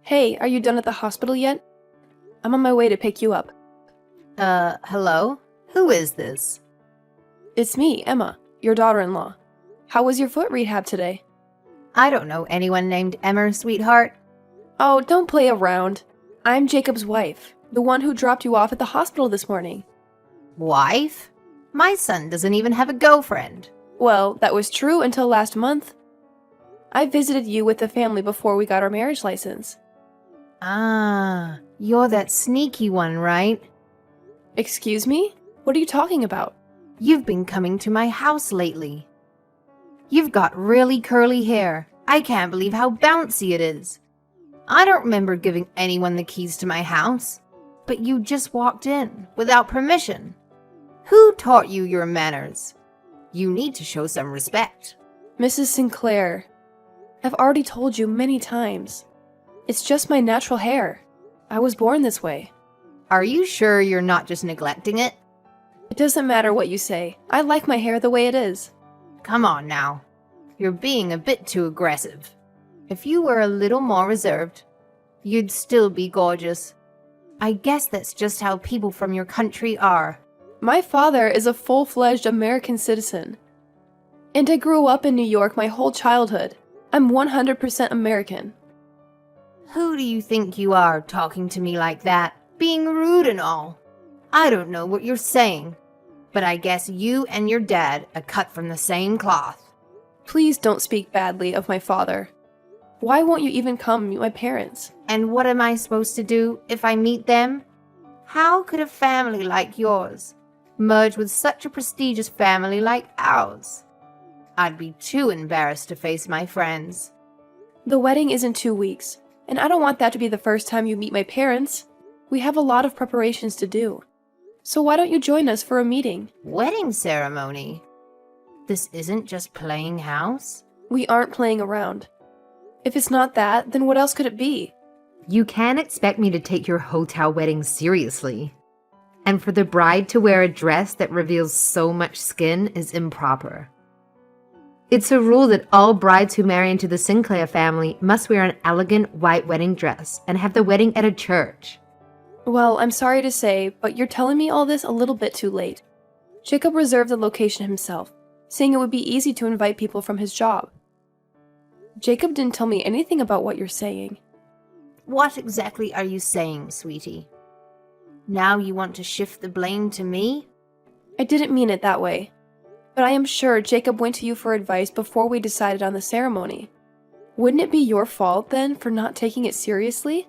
Hey, are you done at the hospital yet? I'm on my way to pick you up. Hello? Who is this? It's me, Emma, your daughter-in-law. How was your foot rehab today? I don't know anyone named Emma, sweetheart. Oh, don't play around. I'm Jacob's wife, the one who dropped you off at the hospital this morning. Wife? My son doesn't even have a girlfriend. Well, that was true until last month. I visited you with the family before we got our marriage license. Ah, you're that sneaky one, right? Excuse me? What are you talking about? You've been coming to my house lately. You've got really curly hair. I can't believe how bouncy it is. I don't remember giving anyone the keys to my house, but you just walked in without permission. Who taught you your manners? You need to show some respect. Mrs. Sinclair, I've already told you many times. It's just my natural hair. I was born this way. Are you sure you're not just neglecting it? It doesn't matter what you say. I like my hair the way it is. Come on now. You're being a bit too aggressive. If you were a little more reserved, you'd still be gorgeous. I guess that's just how people from your country are. My father is a full-fledged American citizen. And I grew up in New York my whole childhood. I'm 100% American. Who do you think you are talking to me like that? Being rude and all. I don't know what you're saying, but I guess you and your dad are cut from the same cloth. Please don't speak badly of my father. Why won't you even come meet my parents? And what am I supposed to do if I meet them? How could a family like yours merge with such a prestigious family like ours? I'd be too embarrassed to face my friends. The wedding is in 2 weeks, and I don't want that to be the first time you meet my parents. We have a lot of preparations to do. So why don't you join us for a meeting? Wedding ceremony? This isn't just playing house? We aren't playing around. If it's not that, then what else could it be? You can't expect me to take your hotel wedding seriously. And for the bride to wear a dress that reveals so much skin is improper. It's a rule that all brides who marry into the Sinclair family must wear an elegant white wedding dress and have the wedding at a church. Well, I'm sorry to say, but you're telling me all this a little bit too late. Jacob reserved the location himself, saying it would be easy to invite people from his job. Jacob didn't tell me anything about what you're saying. What exactly are you saying, sweetie? Now you want to shift the blame to me? I didn't mean it that way. But I am sure Jacob went to you for advice before we decided on the ceremony. Wouldn't it be your fault, then, for not taking it seriously?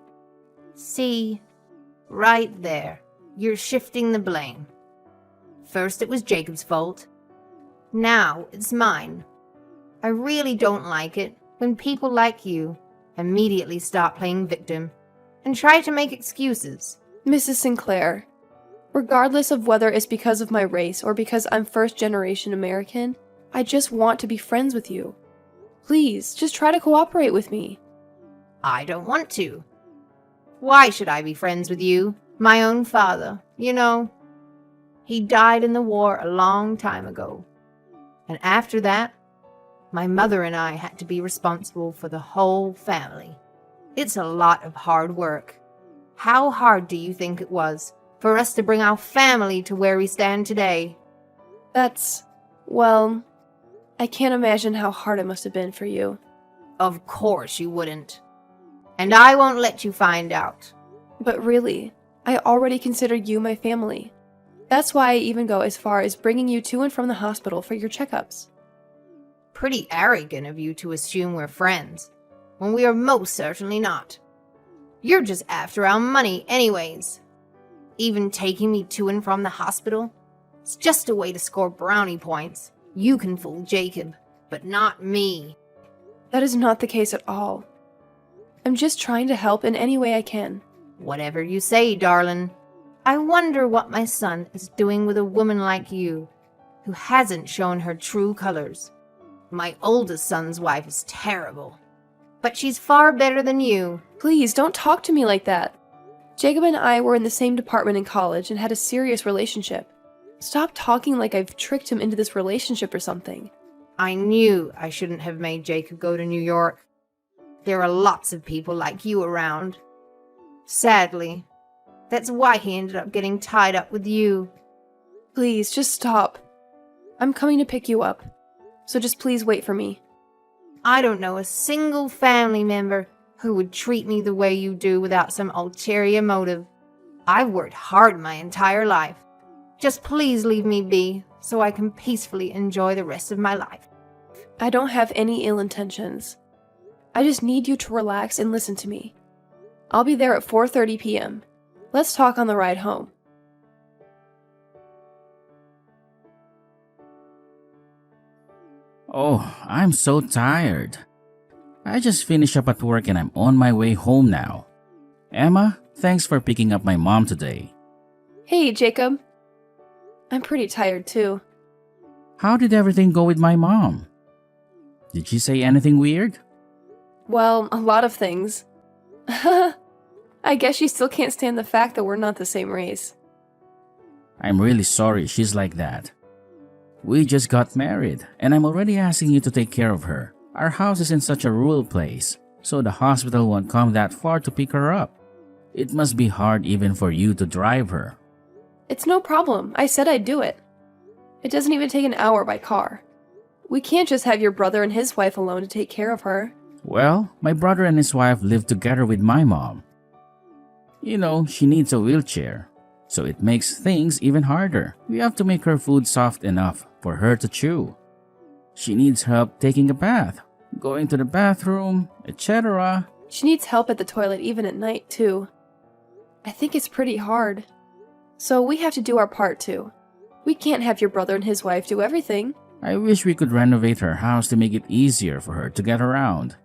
See, right there, you're shifting the blame. First it was Jacob's fault. Now it's mine. I really don't like it when people like you immediately start playing victim and try to make excuses. Mrs. Sinclair, regardless of whether it's because of my race or because I'm first-generation American, I just want to be friends with you. Please, just try to cooperate with me. I don't want to. Why should I be friends with you? My own father, you know. He died in the war a long time ago. And after that, my mother and I had to be responsible for the whole family. It's a lot of hard work. How hard do you think it was for us to bring our family to where we stand today? Well, I can't imagine how hard it must have been for you. Of course you wouldn't. And I won't let you find out. But really, I already consider you my family. That's why I even go as far as bringing you to and from the hospital for your checkups. Pretty arrogant of you to assume we're friends, when we are most certainly not. You're just after our money anyways. Even taking me to and from the hospital, it's just a way to score brownie points. You can fool Jacob, but not me. That is not the case at all. I'm just trying to help in any way I can. Whatever you say, darling. I wonder what my son is doing with a woman like you, who hasn't shown her true colors. My oldest son's wife is terrible, but she's far better than you. Please, don't talk to me like that. Jacob and I were in the same department in college and had a serious relationship. Stop talking like I've tricked him into this relationship or something. I knew I shouldn't have made Jacob go to New York. there are lots of people like you around. Sadly, that's why he ended up getting tied up with you. Please, just stop. I'm coming to pick you up. So just please wait for me. I don't know a single family member who would treat me the way you do without some ulterior motive. I've worked hard my entire life. Just please leave me be so I can peacefully enjoy the rest of my life. I don't have any ill intentions. I just need you to relax and listen to me. I'll be there at 4:30 p.m. Let's talk on the ride home. Oh, I'm so tired. I just finished up at work and I'm on my way home now. Emma, thanks for picking up my mom today. Hey, Jacob. I'm pretty tired too. How did everything go with my mom? Did she say anything weird? Well, a lot of things. I guess she still can't stand the fact that we're not the same race. I'm really sorry she's like that. We just got married and I'm already asking you to take care of her. Our house is in such a rural place, so the hospital won't come that far to pick her up. It must be hard even for you to drive her. It's no problem. I said I'd do it. It doesn't even take an hour by car. We can't just have your brother and his wife alone to take care of her. Well, my brother and his wife live together with my mom. You know, she needs a wheelchair, so it makes things even harder. We have to make her food soft enough for her to chew. She needs help taking a bath, going to the bathroom, etc. She needs help at the toilet even at night, too. I think it's pretty hard. So we have to do our part, too. We can't have your brother and his wife do everything. I wish we could renovate her house to make it easier for her to get around.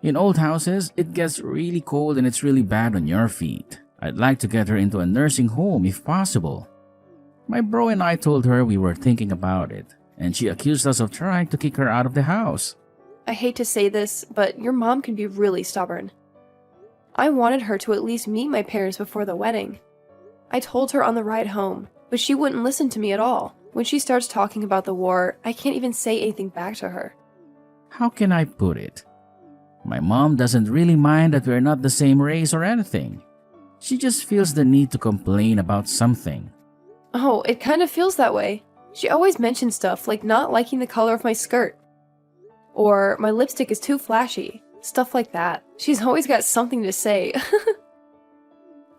In old houses, it gets really cold and it's really bad on your feet. I'd like to get her into a nursing home if possible. My bro and I told her we were thinking about it, and she accused us of trying to kick her out of the house. I hate to say this, but your mom can be really stubborn. I wanted her to at least meet my parents before the wedding. I told her on the ride home, but she wouldn't listen to me at all. When she starts talking about the war, I can't even say anything back to her. How can I put it? My mom doesn't really mind that we're not the same race or anything. She just feels the need to complain about something. Oh, it kind of feels that way. She always mentions stuff like not liking the color of my skirt. Or my lipstick is too flashy. Stuff like that. She's always got something to say.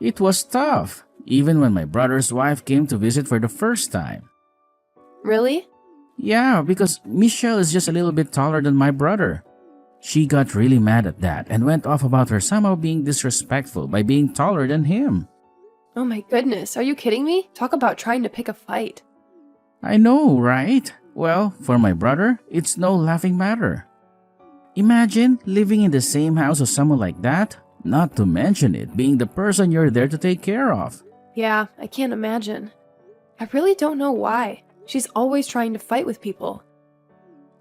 It was tough, even when my brother's wife came to visit for the first time. Really? Yeah, because Michelle is just a little bit taller than my brother. She got really mad at that and went off about her somehow being disrespectful by being taller than him. Oh my goodness, are you kidding me? Talk about trying to pick a fight. I know, right? Well, for my brother, it's no laughing matter. Imagine living in the same house as someone like that, not to mention it being the person you're there to take care of. Yeah, I can't imagine. I really don't know why. She's always trying to fight with people.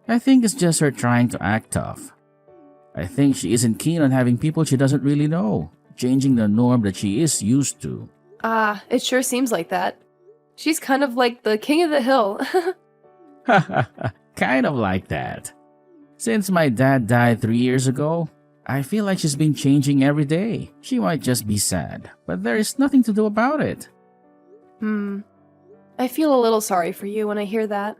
I think it's just her trying to act tough. I think she isn't keen on having people she doesn't really know, changing the norm that she is used to. Ah, it sure seems like that. She's kind of like the king of the hill. Kind of like that. Since my dad died 3 years ago, I feel like she's been changing every day. She might just be sad, but there is nothing to do about it. I feel a little sorry for you when I hear that.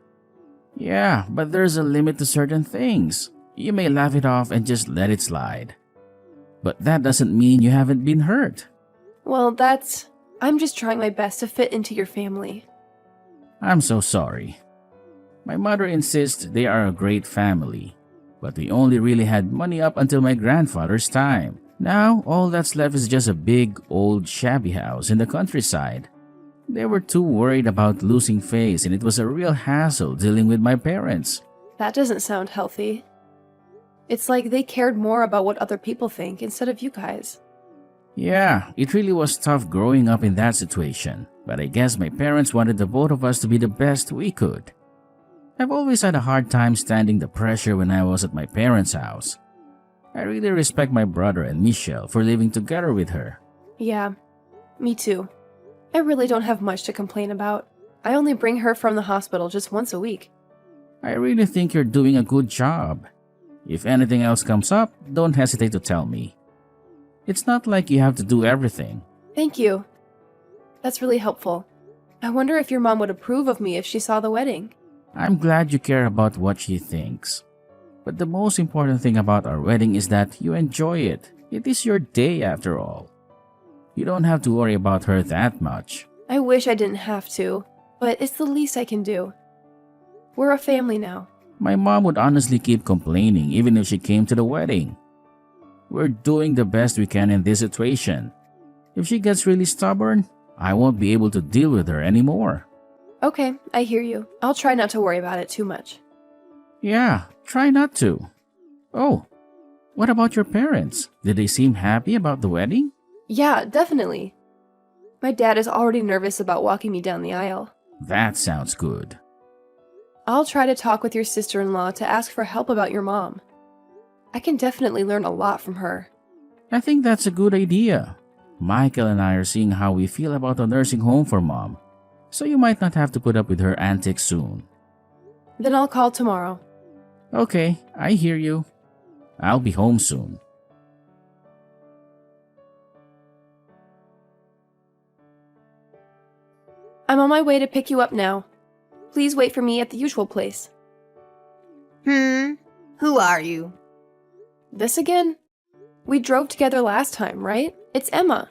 Yeah, but there's a limit to certain things. You may laugh it off and just let it slide. But that doesn't mean you haven't been hurt. Well, I'm just trying my best to fit into your family. I'm so sorry. My mother insists they are a great family, but we only really had money up until my grandfather's time. Now, all that's left is just a big, old, shabby house in the countryside. They were too worried about losing face, and it was a real hassle dealing with my parents. That doesn't sound healthy. It's like they cared more about what other people think instead of you guys. Yeah, it really was tough growing up in that situation, but I guess my parents wanted the both of us to be the best we could. I've always had a hard time standing the pressure when I was at my parents' house. I really respect my brother and Michelle for living together with her. Yeah, me too. I really don't have much to complain about. I only bring her from the hospital just once a week. I really think you're doing a good job. If anything else comes up, don't hesitate to tell me. It's not like you have to do everything. Thank you. That's really helpful. I wonder if your mom would approve of me if she saw the wedding. I'm glad you care about what she thinks. But the most important thing about our wedding is that you enjoy it. It is your day after all. You don't have to worry about her that much. I wish I didn't have to, but it's the least I can do. We're a family now. My mom would honestly keep complaining even if she came to the wedding. We're doing the best we can in this situation. If she gets really stubborn, I won't be able to deal with her anymore. Okay, I hear you. I'll try not to worry about it too much. Yeah, try not to. Oh, what about your parents? Did they seem happy about the wedding? Yeah, definitely. My dad is already nervous about walking me down the aisle. That sounds good. I'll try to talk with your sister-in-law to ask for help about your mom. I can definitely learn a lot from her. I think that's a good idea. Michael and I are seeing how we feel about a nursing home for mom, so you might not have to put up with her antics soon. Then I'll call tomorrow. Okay, I hear you. I'll be home soon. I'm on my way to pick you up now. Please wait for me at the usual place. Who are you? This again? We drove together last time, right? It's Emma.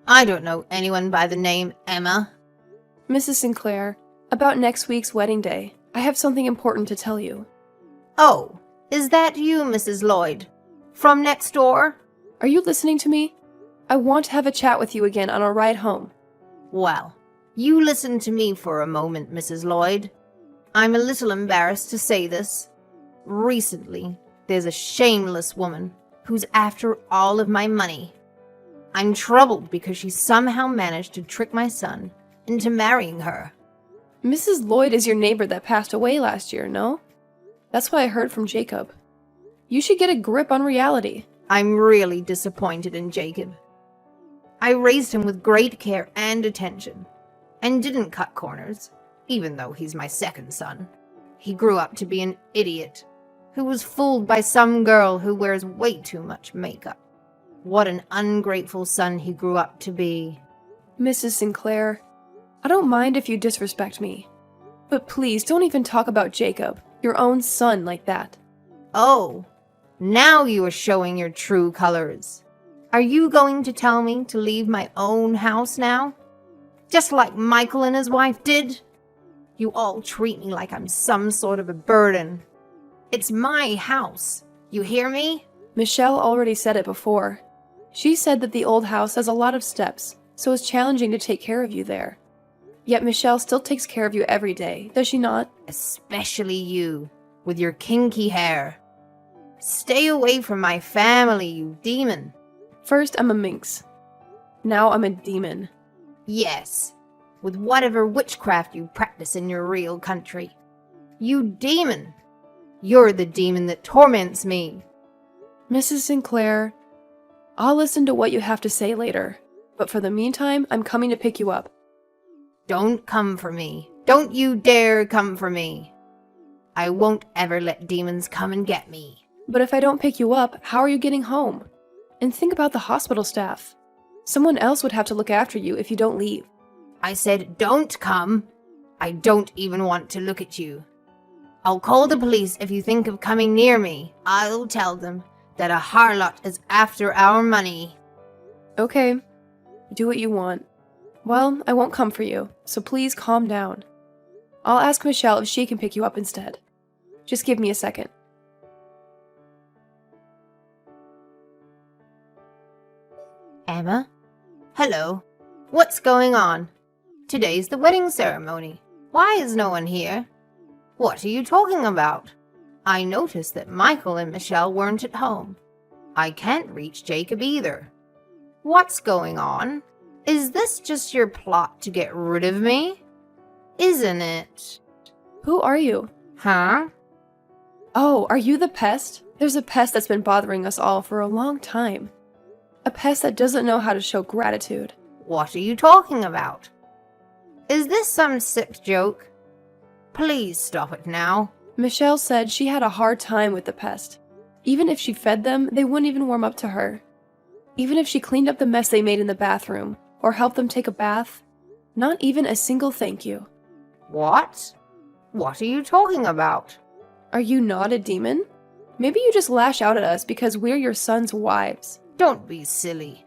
I don't know anyone by the name Emma. Mrs. Sinclair, about next week's wedding day, I have something important to tell you. Oh, is that you, Mrs. Lloyd? From next door? Are you listening to me? I want to have a chat with you again on our ride home. Well, you listen to me for a moment, Mrs. Lloyd. I'm a little embarrassed to say this. Recently, there's a shameless woman who's after all of my money. I'm troubled because she somehow managed to trick my son into marrying her. Mrs. Lloyd is your neighbor that passed away last year, no? That's what I heard from Jacob. You should get a grip on reality. I'm really disappointed in Jacob. I raised him with great care and attention, and didn't cut corners, even though he's my second son. He grew up to be an idiot who was fooled by some girl who wears way too much makeup. What an ungrateful son he grew up to be. Mrs. Sinclair, I don't mind if you disrespect me, but please don't even talk about Jacob, your own son, like that. Oh, now you are showing your true colors. Are you going to tell me to leave my own house now? Just like Michael and his wife did? You all treat me like I'm some sort of a burden. It's my house. You hear me? Michelle already said it before. She said that the old house has a lot of steps, so it's challenging to take care of you there. Yet Michelle still takes care of you every day, does she not? Especially you, with your kinky hair. Stay away from my family, you demon. First, I'm a minx. Now I'm a demon. Yes, with whatever witchcraft you practice in your real country. You demon. You're the demon that torments me. Mrs. Sinclair, I'll listen to what you have to say later, but for the meantime, I'm coming to pick you up. Don't come for me. Don't you dare come for me. I won't ever let demons come and get me. But if I don't pick you up, how are you getting home? And think about the hospital staff. Someone else would have to look after you if you don't leave. I said don't come. I don't even want to look at you. I'll call the police if you think of coming near me. I'll tell them that a harlot is after our money. Okay, do what you want. Well, I won't come for you, so please calm down. I'll ask Michelle if she can pick you up instead. Just give me a second. Emma? Hello. What's going on? Today's the wedding ceremony. Why is no one here? What are you talking about? I noticed that Michael and Michelle weren't at home. I can't reach Jacob either. What's going on? Is this just your plot to get rid of me? Isn't it? Who are you? Huh? Oh, are you the pest? There's a pest that's been bothering us all for a long time. A pest that doesn't know how to show gratitude. What are you talking about? Is this some sick joke? Please stop it now. Michelle said she had a hard time with the pest. Even if she fed them, they wouldn't even warm up to her. Even if she cleaned up the mess they made in the bathroom, or helped them take a bath, not even a single thank you. What? What are you talking about? Are you not a demon? Maybe you just lash out at us because we're your son's wives. Don't be silly.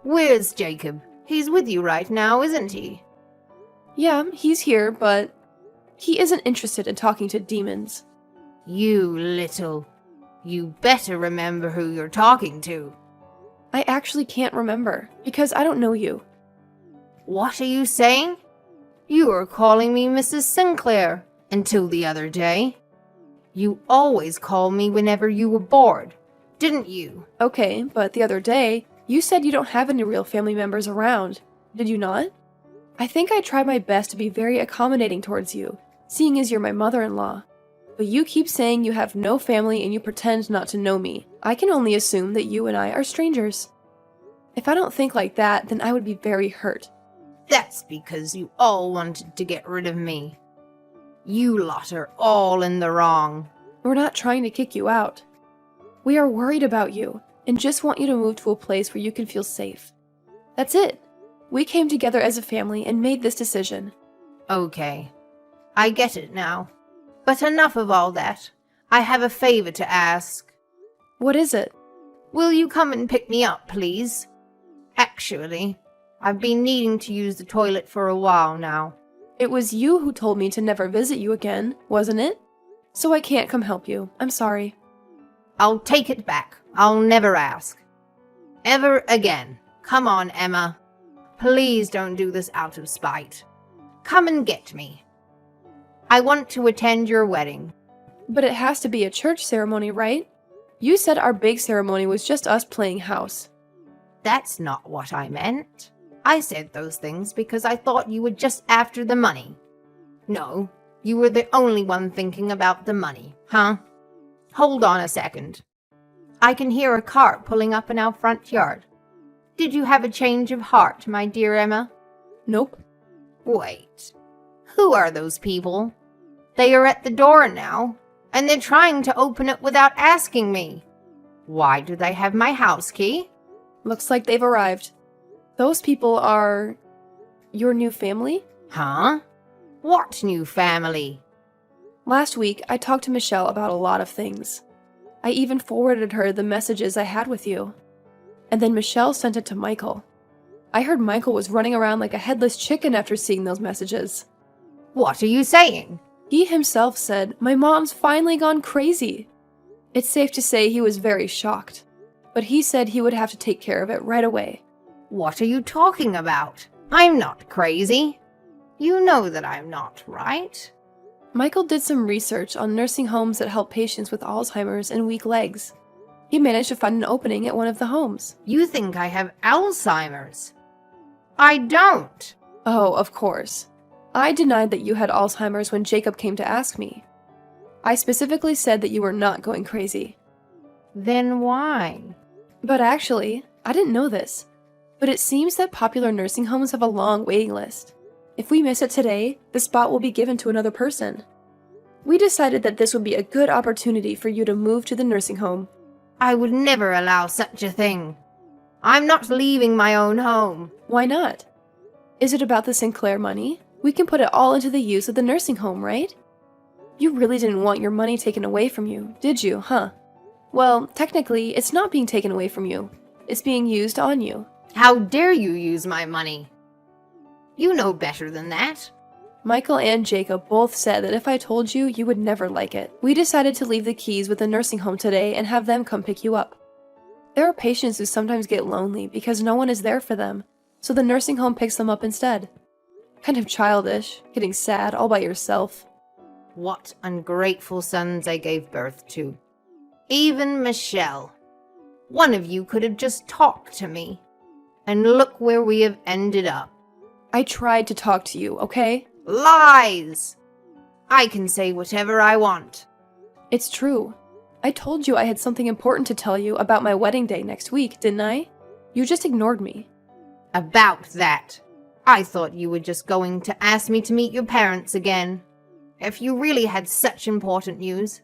Where's Jacob? He's with you right now, isn't he? Yeah, he's here, but he isn't interested in talking to demons. You better remember who you're talking to. I actually can't remember, because I don't know you. What are you saying? You were calling me Mrs. Sinclair until the other day. You always called me whenever you were bored, didn't you? Okay, but the other day, you said you don't have any real family members around. Did you not? I think I tried my best to be very accommodating towards you, seeing as you're my mother-in-law. But you keep saying you have no family and you pretend not to know me. I can only assume that you and I are strangers. If I don't think like that, then I would be very hurt. That's because you all wanted to get rid of me. You lot are all in the wrong. We're not trying to kick you out. We are worried about you and just want you to move to a place where you can feel safe. That's it. We came together as a family and made this decision. Okay, I get it now. But enough of all that. I have a favor to ask. What is it? Will you come and pick me up, please? Actually, I've been needing to use the toilet for a while now. It was you who told me to never visit you again, wasn't it? So I can't come help you. I'm sorry. I'll take it back. I'll never ask. Ever again. Come on, Emma. Please don't do this out of spite. Come and get me. I want to attend your wedding. But it has to be a church ceremony, right? You said our big ceremony was just us playing house. That's not what I meant. I said those things because I thought you were just after the money. No, you were the only one thinking about the money, huh? Hold on a second. I can hear a cart pulling up in our front yard. Did you have a change of heart, my dear Emma? Nope. Wait. Who are those people? They are at the door now, and they're trying to open it without asking me. Why do they have my house key? Looks like they've arrived. Those people are... your new family? Huh? What new family? Last week, I talked to Michelle about a lot of things. I even forwarded her the messages I had with you. And then Michelle sent it to Michael. I heard Michael was running around like a headless chicken after seeing those messages. What are you saying? He himself said, "My mom's finally gone crazy." It's safe to say he was very shocked. But he said he would have to take care of it right away. What are you talking about? I'm not crazy. You know that I'm not, right? Michael did some research on nursing homes that help patients with Alzheimer's and weak legs. He managed to find an opening at one of the homes. You think I have Alzheimer's? I don't. Oh, of course. I denied that you had Alzheimer's when Jacob came to ask me. I specifically said that you were not going crazy. Then why? But actually, I didn't know this. But it seems that popular nursing homes have a long waiting list. If we miss it today, the spot will be given to another person. We decided that this would be a good opportunity for you to move to the nursing home. I would never allow such a thing. I'm not leaving my own home. Why not? Is it about the Sinclair money? We can put it all into the use of the nursing home, right? You really didn't want your money taken away from you, did you, huh? Well, technically, it's not being taken away from you. It's being used on you. How dare you use my money? You know better than that. Michael and Jacob both said that if I told you, you would never like it. We decided to leave the keys with the nursing home today and have them come pick you up. There are patients who sometimes get lonely because no one is there for them, so the nursing home picks them up instead. Kind of childish, getting sad all by yourself. What ungrateful sons I gave birth to. Even Michelle. One of you could have just talked to me. And look where we have ended up. I tried to talk to you, okay? Lies! I can say whatever I want. It's true. I told you I had something important to tell you about my wedding day next week, didn't I? You just ignored me. About that. I thought you were just going to ask me to meet your parents again. If you really had such important news,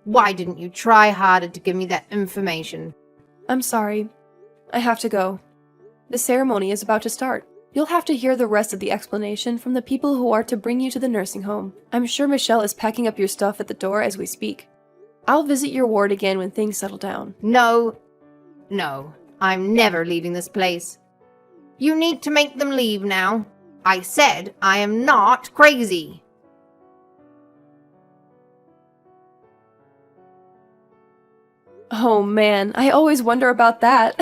why didn't you try harder to give me that information? I'm sorry. I have to go. The ceremony is about to start. You'll have to hear the rest of the explanation from the people who are to bring you to the nursing home. I'm sure Michelle is packing up your stuff at the door as we speak. I'll visit your ward again when things settle down. No, I'm never leaving this place. You need to make them leave now. I said I am not crazy. Oh man, I always wonder about that.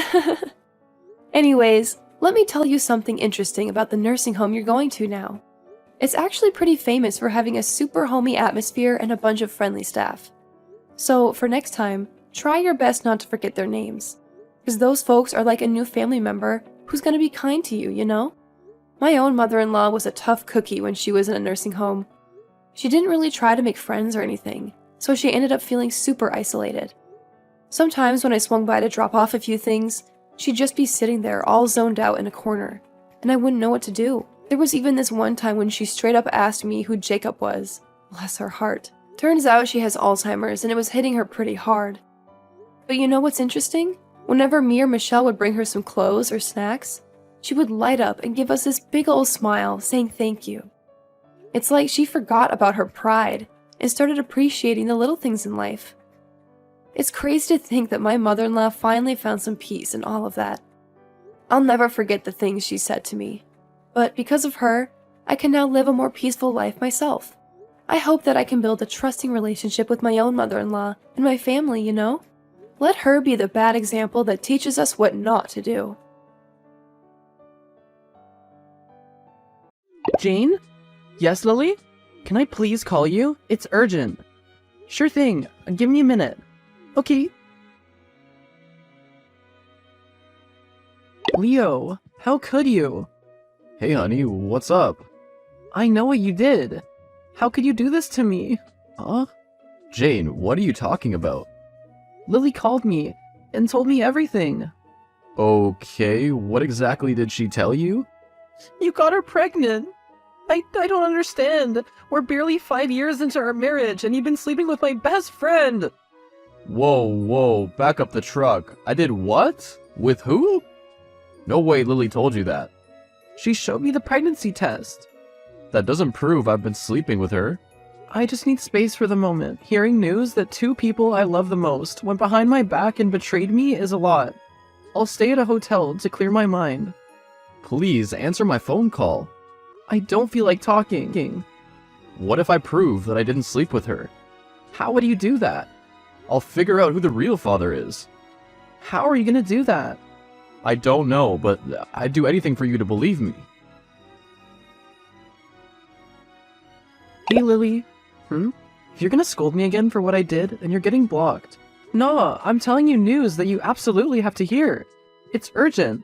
Anyways, let me tell you something interesting about the nursing home you're going to now. It's actually pretty famous for having a super homey atmosphere and a bunch of friendly staff. So, for next time, try your best not to forget their names. Because those folks are like a new family member who's gonna be kind to you, you know? My own mother-in-law was a tough cookie when she was in a nursing home. She didn't really try to make friends or anything, so she ended up feeling super isolated. Sometimes when I swung by to drop off a few things, she'd just be sitting there all zoned out in a corner, and I wouldn't know what to do. There was even this one time when she straight up asked me who Jacob was. Bless her heart. Turns out she has Alzheimer's and it was hitting her pretty hard. But you know what's interesting? Whenever me or Michelle would bring her some clothes or snacks, she would light up and give us this big old smile saying thank you. It's like she forgot about her pride and started appreciating the little things in life. It's crazy to think that my mother-in-law finally found some peace in all of that. I'll never forget the things she said to me. But because of her, I can now live a more peaceful life myself. I hope that I can build a trusting relationship with my own mother-in-law and my family, you know? Let her be the bad example that teaches us what not to do. Jane? Yes, Lily? Can I please call you? It's urgent. Sure thing. Give me a minute. Okay. Leo, how could you? Hey honey, what's up? I know what you did. How could you do this to me? Huh? Jane, what are you talking about? Lily called me and told me everything. Okay, what exactly did she tell you? You got her pregnant. I don't understand. We're barely 5 years into our marriage and you've been sleeping with my best friend. Whoa, back up the truck. I did what? With who? No way Lily told you that. She showed me the pregnancy test. That doesn't prove I've been sleeping with her. I just need space for the moment. Hearing news that 2 people I love the most went behind my back and betrayed me is a lot. I'll stay at a hotel to clear my mind. Please answer my phone call. I don't feel like talking. What if I prove that I didn't sleep with her? How would you do that? I'll figure out who the real father is. How are you gonna do that? I don't know, but I'd do anything for you to believe me. Hey, Lily. If you're gonna scold me again for what I did, then you're getting blocked. No, I'm telling you news that you absolutely have to hear. It's urgent.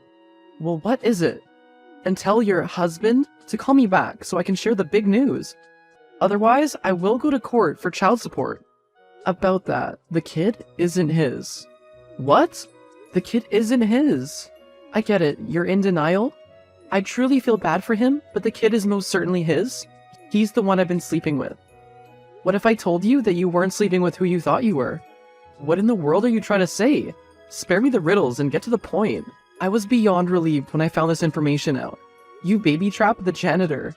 Well, what is it? And tell your husband to call me back so I can share the big news. Otherwise, I will go to court for child support. About that, the kid isn't his. What? The kid isn't his. I get it, you're in denial. I truly feel bad for him, but the kid is most certainly his. He's the one I've been sleeping with. What if I told you that you weren't sleeping with who you thought you were? What in the world are you trying to say? Spare me the riddles and get to the point. I was beyond relieved when I found this information out. You baby-trapped the janitor.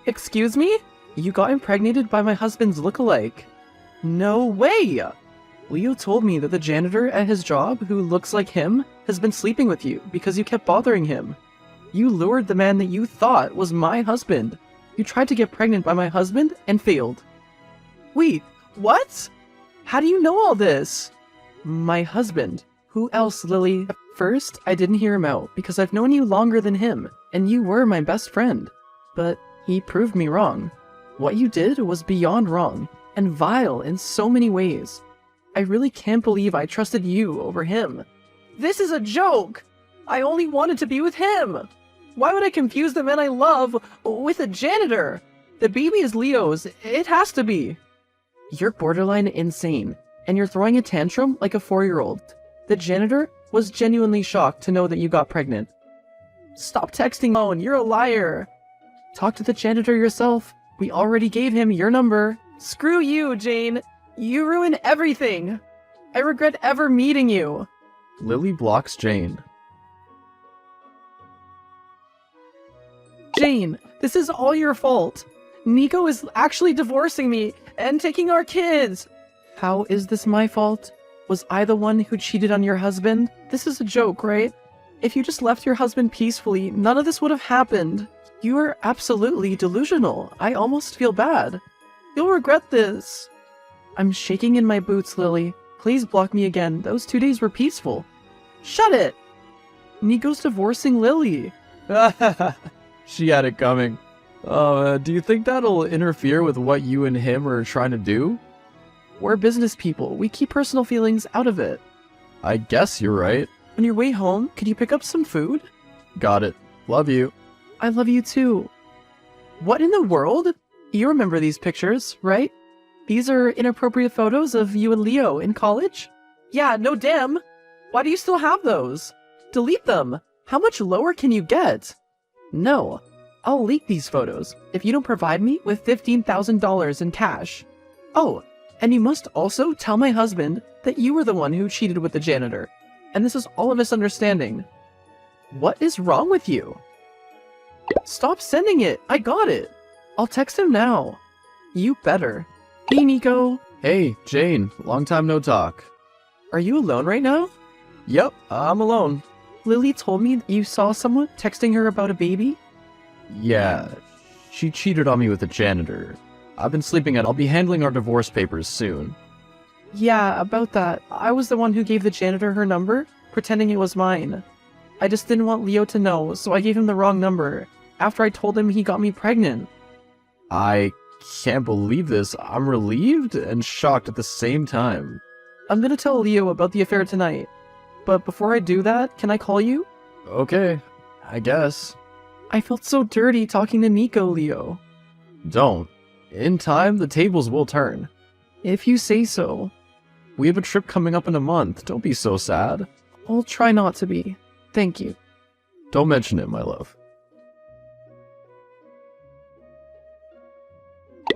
Excuse me? You got impregnated by my husband's lookalike. No way! Leo told me that the janitor at his job, who looks like him, has been sleeping with you because you kept bothering him. You lured the man that you thought was my husband. You tried to get pregnant by my husband and failed. Wait, what? How do you know all this? My husband. Who else, Lily? At first, I didn't hear him out because I've known you longer than him, and you were my best friend. But he proved me wrong. What you did was beyond wrong, and vile in so many ways. I really can't believe I trusted you over him. This is a joke! I only wanted to be with him! Why would I confuse the man I love with a janitor? The baby is Leo's. It has to be. You're borderline insane, and you're throwing a tantrum like a 4-year-old. The janitor was genuinely shocked to know that you got pregnant. Stop texting alone. You're a liar. Talk to the janitor yourself. We already gave him your number. Screw you, Jane. You ruined everything. I regret ever meeting you. Lily blocks Jane. Jane, this is all your fault. Nico is actually divorcing me and taking our kids. How is this my fault? Was I the one who cheated on your husband? This is a joke, right? If you just left your husband peacefully, none of this would have happened. You are absolutely delusional. I almost feel bad. You'll regret this. I'm shaking in my boots, Lily. Please block me again. Those 2 days were peaceful. Shut it! Nico's divorcing Lily. She had it coming. Do you think that'll interfere with what you and him are trying to do? We're business people. We keep personal feelings out of it. I guess you're right. On your way home, could you pick up some food? Got it. Love you. I love you too. What in the world? You remember these pictures, right? These are inappropriate photos of you and Leo in college? Yeah, no damn. Why do you still have those? Delete them. How much lower can you get? No. I'll leak these photos if you don't provide me with $15,000 in cash. Oh, and you must also tell my husband that you were the one who cheated with the janitor. And this is all a misunderstanding. What is wrong with you? Stop sending it! I got it! I'll text him now. You better. Hey, Nico. Hey, Jane. Long time no talk. Are you alone right now? Yep, I'm alone. Lily told me that you saw someone texting her about a baby? Yeah, she cheated on me with the janitor. I've been sleeping I'll be handling our divorce papers soon. Yeah, about that. I was the one who gave the janitor her number, pretending it was mine. I just didn't want Leo to know, so I gave him the wrong number, after I told him he got me pregnant. I can't believe this. I'm relieved and shocked at the same time. I'm gonna tell Leo about the affair tonight. But before I do that, can I call you? Okay, I guess. I felt so dirty talking to Nico, Leo. Don't. In time, the tables will turn. If you say so. We have a trip coming up in a month. Don't be so sad. I'll try not to be. Thank you. Don't mention it, my love.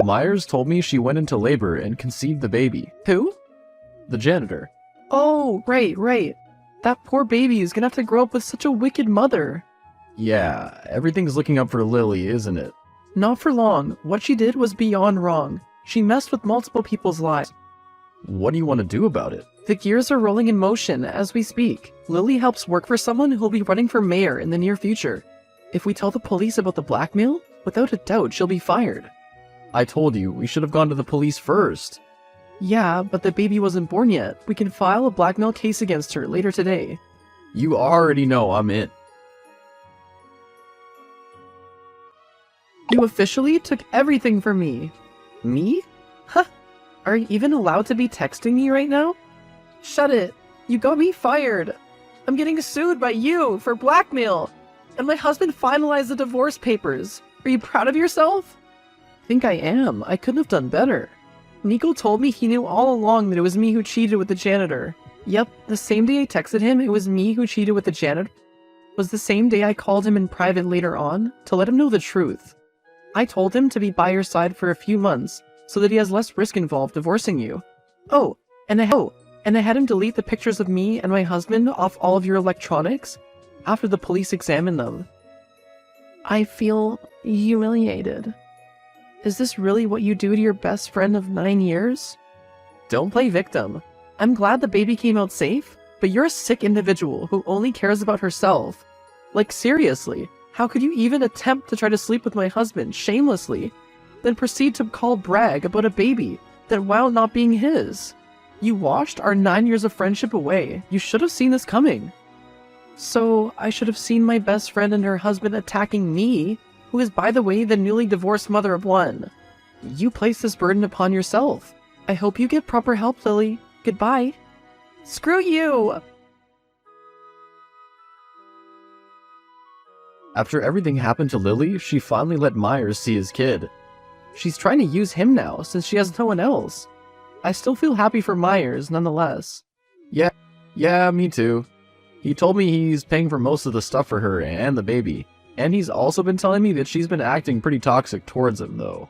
Myers told me she went into labor and conceived the baby. Who? The janitor. Oh, right. That poor baby is gonna have to grow up with such a wicked mother. Yeah, everything's looking up for Lily, isn't it? Not for long. What she did was beyond wrong. She messed with multiple people's lives. What do you want to do about it? The gears are rolling in motion as we speak. Lily helps work for someone who'll be running for mayor in the near future. If we tell the police about the blackmail, without a doubt she'll be fired. I told you, we should have gone to the police first. Yeah, but the baby wasn't born yet. We can file a blackmail case against her later today. You already know I'm in. You officially took everything from me. Me? Huh. Are you even allowed to be texting me right now? Shut it. You got me fired. I'm getting sued by you for blackmail. And my husband finalized the divorce papers. Are you proud of yourself? I think I am. I couldn't have done better. Nico told me he knew all along that it was me who cheated with the janitor. Yep, the same day I texted him it was me who cheated with the janitor was the same day I called him in private later on to let him know the truth. I told him to be by your side for a few months so that he has less risk involved divorcing you. And I had him delete the pictures of me and my husband off all of your electronics after the police examined them. I feel humiliated. Is this really what you do to your best friend of 9 years? Don't play victim. I'm glad the baby came out safe, but you're a sick individual who only cares about herself. Like, seriously, how could you even attempt to try to sleep with my husband shamelessly, then proceed to brag about a baby that wound not being his? You washed our 9 years of friendship away. You should have seen this coming. So, I should have seen my best friend and her husband attacking me, who is, by the way, the newly divorced mother of one. You placed this burden upon yourself. I hope you get proper help, Lily. Goodbye. Screw you! After everything happened to Lily, she finally let Myers see his kid. She's trying to use him now, since she has no one else. I still feel happy for Myers, nonetheless. Yeah, me too. He told me he's paying for most of the stuff for her and the baby. And he's also been telling me that she's been acting pretty toxic towards him, though.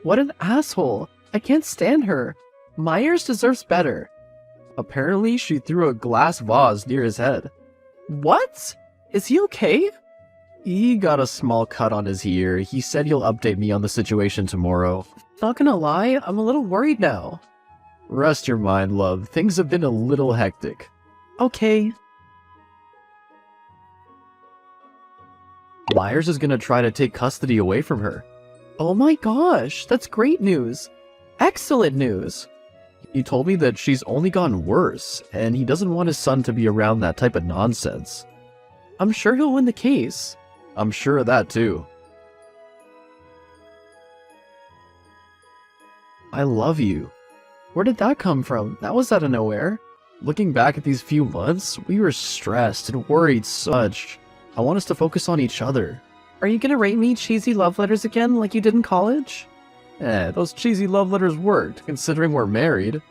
What an asshole. I can't stand her. Myers deserves better. Apparently, she threw a glass vase near his head. What? Is he okay? He got a small cut on his ear. He said he'll update me on the situation tomorrow. Not gonna lie, I'm a little worried now. Rest your mind, love. Things have been a little hectic. Okay. Myers is gonna try to take custody away from her. Oh my gosh, that's great news. Excellent news. He told me that she's only gotten worse, and he doesn't want his son to be around that type of nonsense. I'm sure he'll win the case. I'm sure of that too. I love you. Where did that come from? That was out of nowhere. Looking back at these few months, we were stressed and worried so much. I want us to focus on each other. Are you gonna write me cheesy love letters again like you did in college? Those cheesy love letters worked, considering we're married.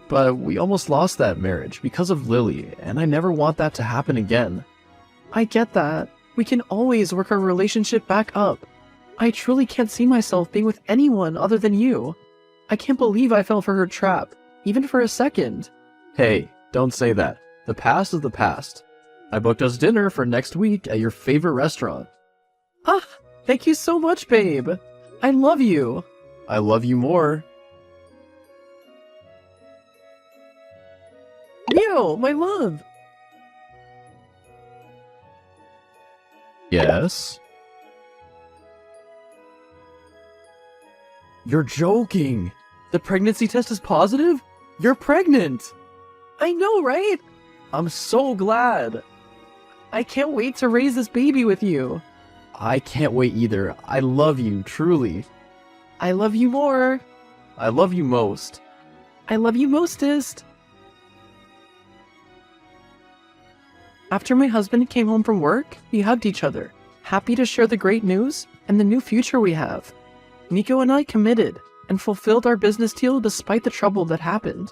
But we almost lost that marriage because of Lily, and I never want that to happen again. I get that. We can always work our relationship back up. I truly can't see myself being with anyone other than you. I can't believe I fell for her trap, even for a second. Hey, don't say that. The past is the past. I booked us dinner for next week at your favorite restaurant. Ah, thank you so much, babe. I love you. I love you more. Leo, my love. Yes? You're joking. The pregnancy test is positive? You're pregnant. I know, right? I'm so glad. I can't wait to raise this baby with you. I can't wait either. I love you, truly. I love you more. I love you most. I love you mostest. After my husband came home from work, we hugged each other, happy to share the great news and the new future we have. Nico and I committed and fulfilled our business deal despite the trouble that happened.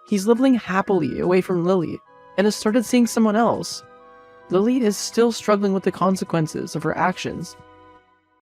He's living happily away from Lily and has started seeing someone else. Lily is still struggling with the consequences of her actions